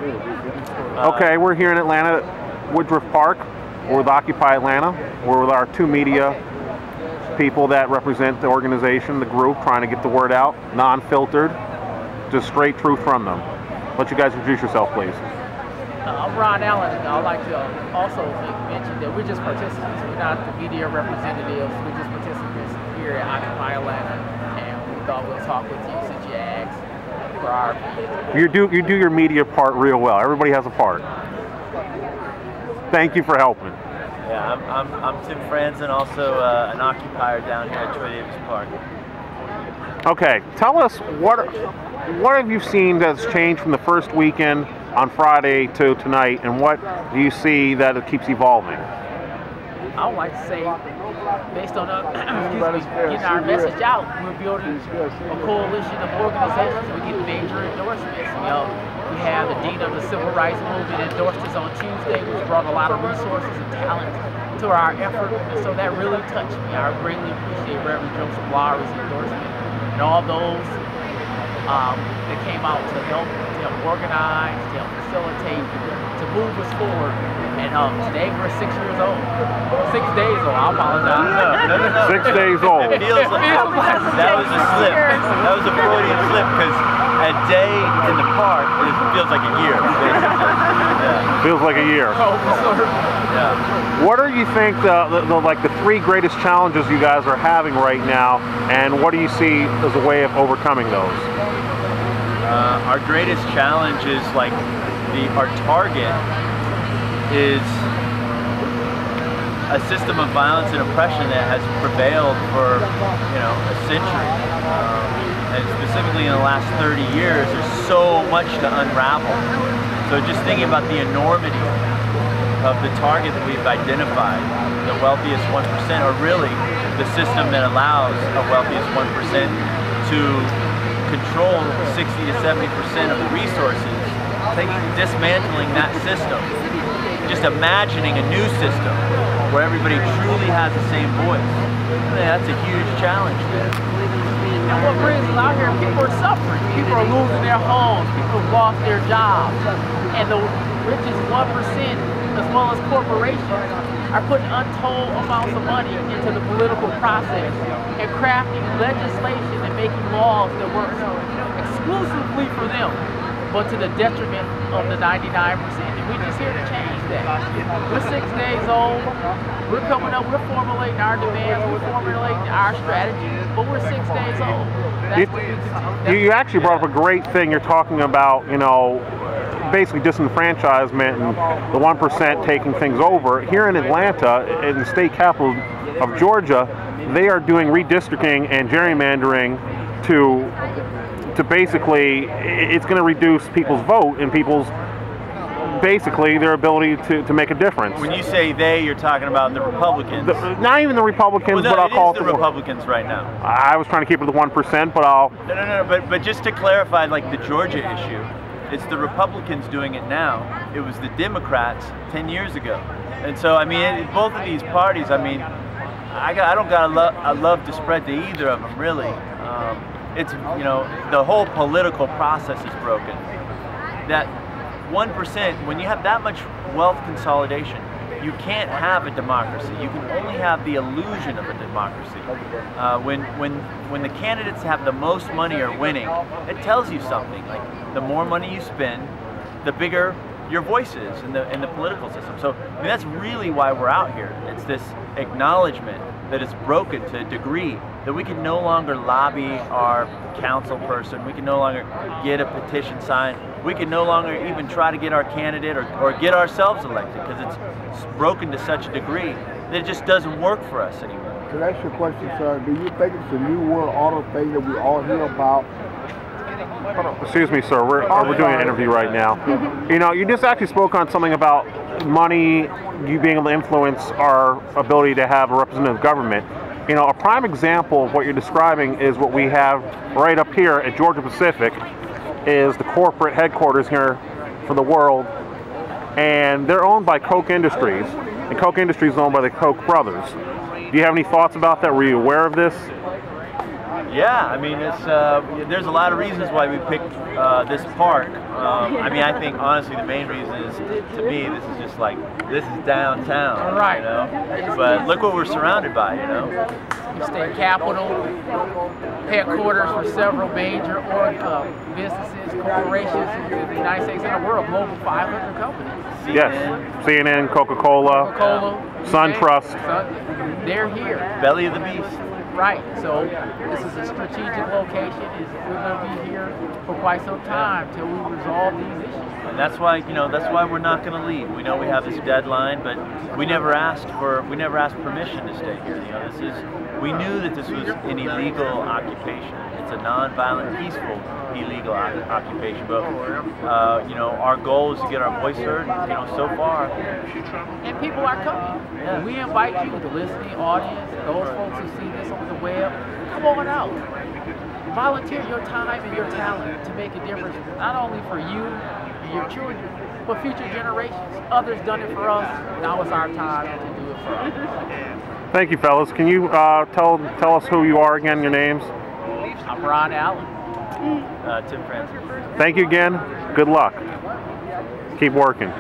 Okay, we're here in Atlanta, Woodruff Park. We're with Occupy Atlanta. We're with our two media people that represent the organization, the group, trying to get the word out, non-filtered, just straight truth from them. Let you guys introduce yourself, please. I'm Ron Allen, and I'd like to also mention that we're just participants. We're not the media representatives. We're just participants here at Occupy Atlanta, and we thought we'd talk with you since you asked for our opinion. You do your media part real well. Everybody has a part. Thank you for helping. Yeah, I'm Tim Franzen, also an occupier down here at Troy Davis Park. Okay, tell us what have you seen that's changed from the first weekend on Friday to tonight, and what do you see that it keeps evolving? I would like to say, based on getting our message out, we're building a coalition of organizations. We get major endorsements. We have the Dean of the Civil Rights Movement endorsed us on Tuesday, which brought a lot of resources and talent to our effort. And so that really touched me. I greatly appreciate Reverend Joseph Lowry's endorsement and all those that came out to help organize, to help facilitate, to move us forward. And today we're 6 years old. 6 days old, I apologize. No. 6 days old. It feels like that was a slip. That was a Freudian slip, because a day in the park feels like a year. Yeah. Feels like a year. Yeah. What do you think the three greatest challenges you guys are having right now, and what do you see as a way of overcoming those? Our greatest challenge is our target is a system of violence and oppression that has prevailed for a century, and specifically in the last 30 years. There's so much to unravel. So just thinking about the enormity of the target that we've identified, the wealthiest 1%, or really the system that allows a wealthiest 1% to control 60 to 70% of the resources, dismantling that system, just imagining a new system where everybody truly has the same voice. That's a huge challenge, man. And what brings us out here, people are suffering. People are losing their homes. People have lost their jobs. And the richest 1%, as well as corporations, are putting untold amounts of money into the political process and crafting legislation and making laws that work exclusively for them, but to the detriment of the 99%. And we're just here to change that. We're 6 days old. We're coming up. We're formulating our demands. We're formulating our strategy. But we're 6 days old. You actually brought up a great thing. You're talking about, basically disenfranchisement and the 1% taking things over. Here in Atlanta, in the state capital of Georgia, they are doing redistricting and gerrymandering to basically, it's going to reduce people's vote and people's, basically, their ability to make a difference. When you say they, you're talking about the Republicans. Not even the Republicans, well, no, but I'll call it the Republicans right now. I was trying to keep it to the 1%, but I'll... No, but just to clarify, the Georgia issue, it's the Republicans doing it now. It was the Democrats 10 years ago. And so, both of these parties, I don't got a love to spread to either of them, really. It's, the whole political process is broken. That 1%, when you have that much wealth consolidation, you can't have a democracy. You can only have the illusion of a democracy. When the candidates have the most money are winning, it tells you something. The more money you spend, the bigger your voice is in the political system. So that's really why we're out here. It's this acknowledgement that it's broken to a degree that we can no longer lobby our council person. We can no longer get a petition signed. We can no longer even try to get our candidate or get ourselves elected, because it's broken to such a degree that it just doesn't work for us anymore. Can I ask you a question, sir? Do you think it's a New World Order thing that we all hear about? Excuse me, sir. We're doing an interview right now. You just actually spoke on something about money, you being able to influence our ability to have a representative government. A prime example of what you're describing is what we have right up here at Georgia Pacific, is the corporate headquarters here for the world, and they're owned by Koch Industries, and Koch Industries is owned by the Koch brothers. Do you have any thoughts about that? Were you aware of this? Yeah, I mean, there's a lot of reasons why we picked this park. I mean, I think honestly the main reason is, to me, this is downtown. Right. You know? But look what we're surrounded by, you know. The state capital, headquarters for several major businesses, corporations in the United States and the world, global 500 companies. Yes, CNN, Coca-Cola, SunTrust. They're here. Belly of the beast. Right, so this is a strategic location. We're going to be here for quite some time till we resolve these issues. And that's why, you know, that's why we're not going to leave. We know we have this deadline, but we never asked permission to stay here. You know, we knew that this was an illegal occupation. It's a non-violent, peaceful, illegal occupation. But you know, our goal is to get our voice heard. You know, so far, and people are coming. Yeah. We invite you, the listening audience, those folks who see this on the web, come on out. Volunteer your time and your talent to make a difference, not only for you and your children, but future generations. Others done it for us. Now it's our time to do it for others. Thank you, fellas. Can you tell us who you are again, your names? I'm Ron Allen. Tim Francis. Thank you again. Good luck. Keep working.